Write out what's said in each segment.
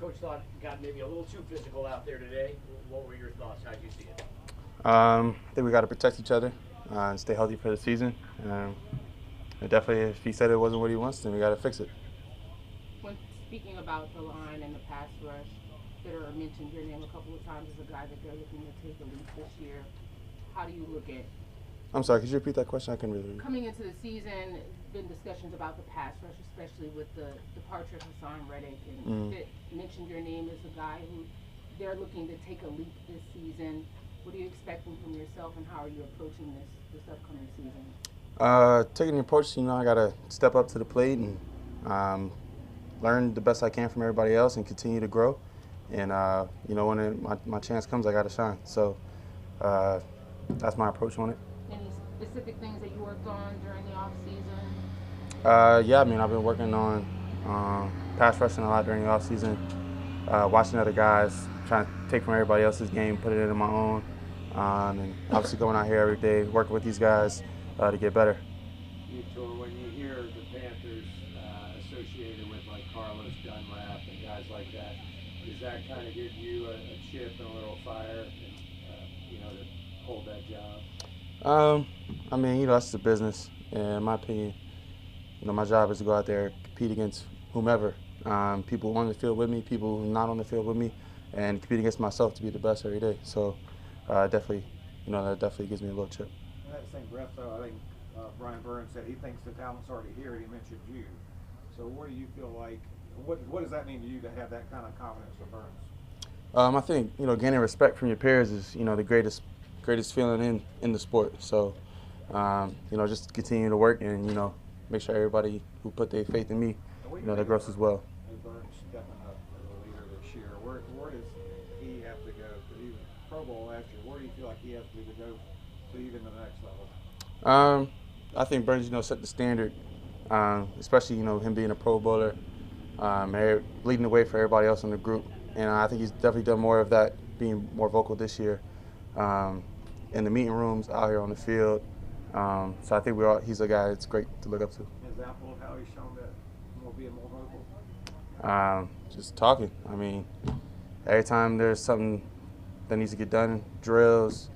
Coach thought got maybe a little too physical out there today. What were your thoughts? How did you see it? I think we got to protect each other and stay healthy for the season. And definitely, if he said it wasn't what he wants, then we got to fix it. When speaking about the line and the pass rush, Fitter mentioned your name a couple of times as a guy that they're looking to take a leap this year. How do you look at I'm sorry, could you repeat that question? I couldn't really. coming into the season? Been discussions about the pass rush, especially with the departure of Hassan Reddick, and Fit mentioned your name as a guy who they're looking to take a leap this season. What are you expecting from yourself, and how are you approaching this upcoming season? Taking the approach, I got to step up to the plate and learn the best I can from everybody else and continue to grow. And, when my chance comes, I got to shine. So that's my approach on it. Any specific things that you worked on during the off season? Yeah, I've been working on pass rushing a lot during the offseason, watching other guys, trying to take from everybody else's game, put it into my own, and obviously going out here every day, working with these guys to get better. Yetur, when you hear the Panthers associated with like Carlos Dunlap and guys like that, does that kind of give you a chip and a little fire, and, to hold that job? That's the business, and in my opinion, my job is to go out there, compete against whomever, people on the field with me, people not on the field with me, and compete against myself to be the best every day. So definitely, that definitely gives me a little chip. In that same breath, though, I think Brian Burns said he thinks the talent's already here. He mentioned you. So what do you feel like? What does that mean to you to have that kind of confidence with Burns? I think gaining respect from your peers is the greatest feeling in the sport. So just continue to work and make sure everybody who put their faith in me, that grows as well. Burns stepping up as a leader this year. Where does he have to go? Because he was Pro Bowl last year. Where do you feel like he has to go to even the next level? I think Burns, set the standard, especially him being a Pro Bowler, leading the way for everybody else in the group. And I think he's definitely done more of that, being more vocal this year, in the meeting rooms, out here on the field. So I think he's a guy that's great to look up to. Example of how he's shown that being more vocal? Just talking. Every time there's something that needs to get done, drills,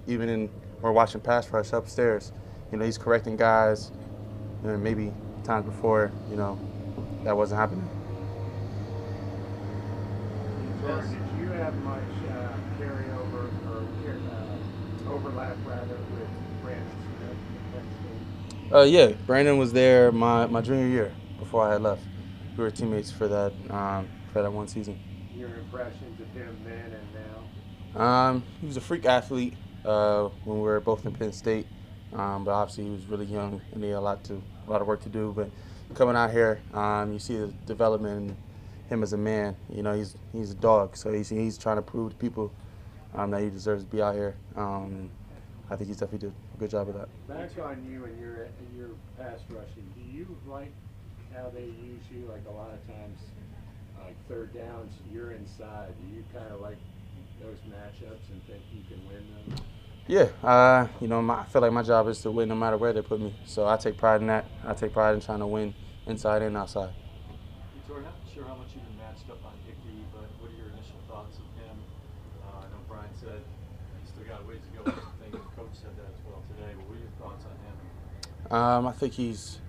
even in we're watching pass rush upstairs, he's correcting guys, maybe times before, that wasn't happening. Did you have much carryover or overlap rather with Brandon Smith at Penn State? Yeah, Brandon was there my junior year before I had left. We were teammates for that one season. Your impressions of him then and now? He was a freak athlete when we were both in Penn State, but obviously he was really young and he had a lot of work to do. But coming out here, you see the development in him as a man. He's a dog, so he's trying to prove to people that he deserves to be out here. I think he's definitely did a good job of that. Back on you and your pass rushing, do you like how they use you? Like a lot of times, like third downs, you're inside. Do you kind of like those matchups and think you can win them? Yeah, I feel like my job is to win no matter where they put me. So I take pride in that. I take pride in trying to win inside and outside. Yetur, not sure how much you've been matched up on Ickey, but what are your initial thoughts of him? I know Brian said he's still got a ways to go. I think the coach said that as well today. But what are your thoughts on him? I think he's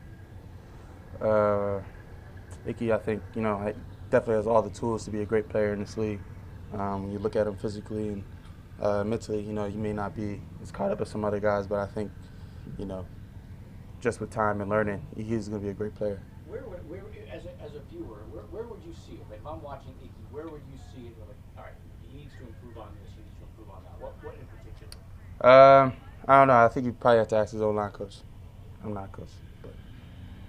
Ickey. I think definitely has all the tools to be a great player in this league. When you look at him physically and mentally, he may not be as caught up as some other guys, but I think, just with time and learning, he's going to be a great player. Where as a viewer, where would you see it? Like, if I'm watching Ickey, where would you see it? You're like, all right, he needs to improve on this, he needs to improve on that. What in particular? I don't know. I think you probably have to ask his old line coach. I'm not a coach. But.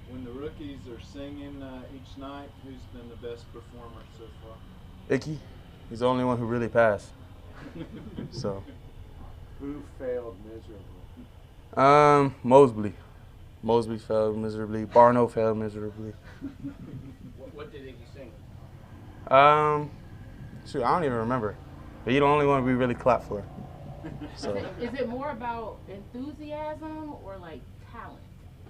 When the rookies are singing each night, who's been the best performer so far? Ickey. He's the only one who really passed. So. Who failed miserably? Mosley. Mosley failed miserably. Barno failed miserably. What did Ickey sing? Shoot, I don't even remember. But he's the only one we really clapped for. So. Is it more about enthusiasm or like talent?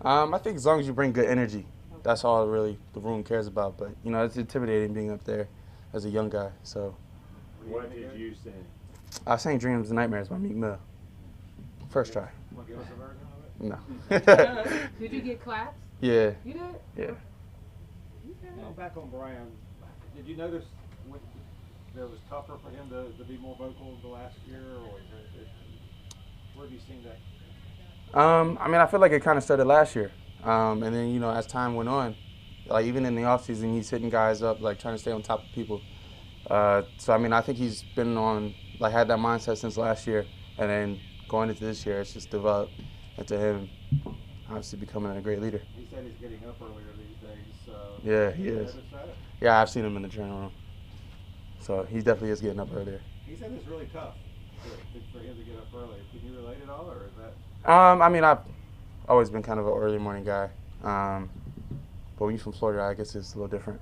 I think as long as you bring good energy, that's all really the room cares about. But it's intimidating being up there as a young guy. So What did you sing? I sang "Dreams and Nightmares" by Meek Mill. First try. Want to give us a version of it? No. Did you get claps? Yeah. You did? Yeah. Well, back on Brian, did you notice that it was tougher for him to be more vocal the last year, or where have you seen that? I mean, I feel like it kind of started last year, and then as time went on, like even in the offseason, he's hitting guys up, like trying to stay on top of people. So I mean, I think he's been had that mindset since last year, and then going into this year, it's just developed into him obviously becoming a great leader. He said he's getting up earlier these days. Yeah, he did you is. notice that? Yeah, I've seen him in the training room, so he definitely is getting up earlier. He said it's really tough for him to get up early. Can you relate at all, or is that? I mean, I've always been kind of an early morning guy, but when you're from Florida, I guess it's a little different.